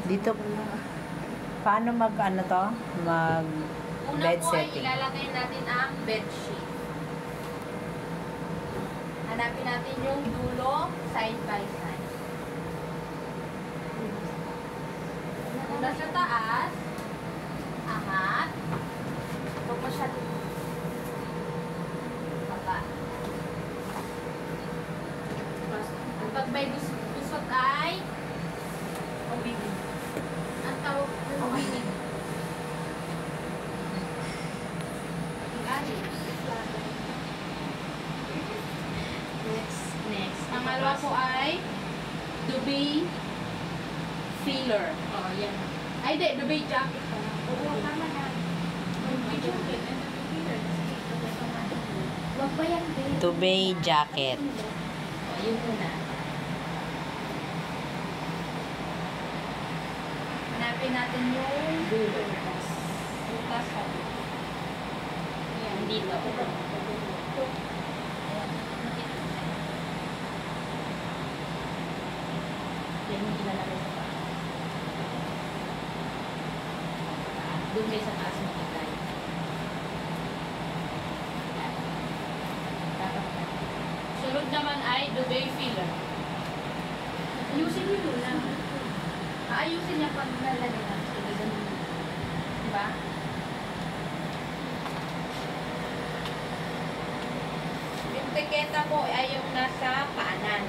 Dito, paano ano to? Bed Una po ay setting. ilalagay natin ang bed sheet. Hanapin natin yung dulo side by side. Mula sa taas, angat. Ito pa siya baba. Pag may gusot ay uminig. Ang tawag uminig. Next. Ang malawa po ay duvet filler. Oh, yan. Ay, di. Duvet jacket. Oo, tama na. Duvet jacket and duvet filler. Wag ba yan, babe? Duvet jacket. Oh, yun muna. Hanapin natin yung dulo. Bukas ka. Yan, dito. Yan yung ilalagay sa taas. Doon kayo sa taas makita. Sunod naman ay duvet filler. Ayusin nyo muna. Aayusin niya pag nalagay na. Diba? Yung tiketa po ay yung nasa paanan.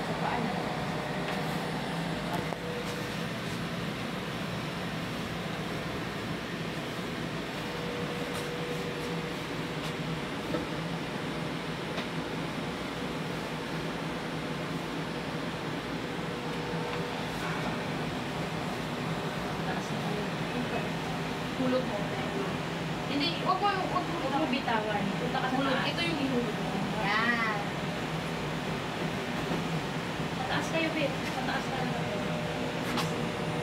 Sa paanan. Hulog mo. Hindi, huwag mo bitawan. Punta ka sa taas. Ito yung ihulog mo. Yan. Pataas kayo, babe. Pataas ka na.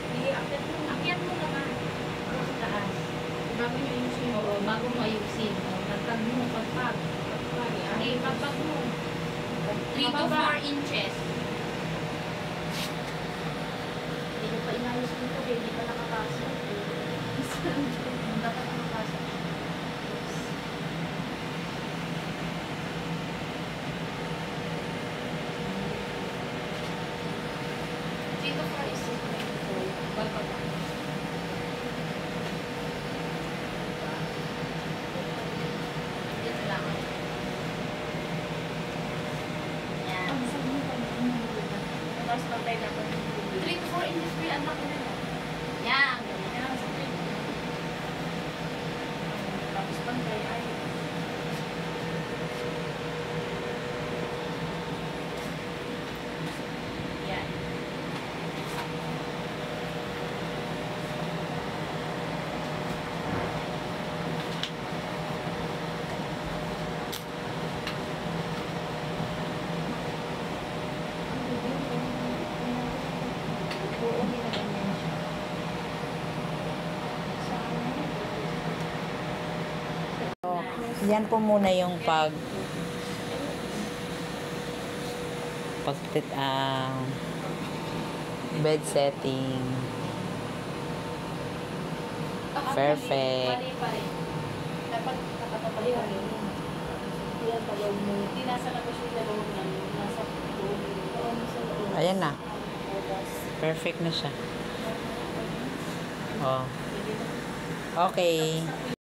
Hindi, akyat mo naman. Ako sa taas. Bago nyo ayusin. Oo, bago mo ayusin. Nagtag mo, pagpag. Okay, pagpag mo. 3 to 4 inches. Hindi ko pa inayos dito, babe. Hindi pa nakapasok. Dapat nakapasok. Dito pa is pagpag. Dito lang. Yan. Tapos pantay na po. 3 to 4 inches po yung anak ko nila. Yan. Yan lang sa akin. Tapos pantay ay yan. Oo, ginaganyan siya. Yan po muna yung bed setting. Perfect. Dapat nakatapalit ka rin. Yan, pag-log mo. Hindi nasa labas yung dalawang lang. Nasa loob. Ayan na. Perfect na siya. Oh. Okay.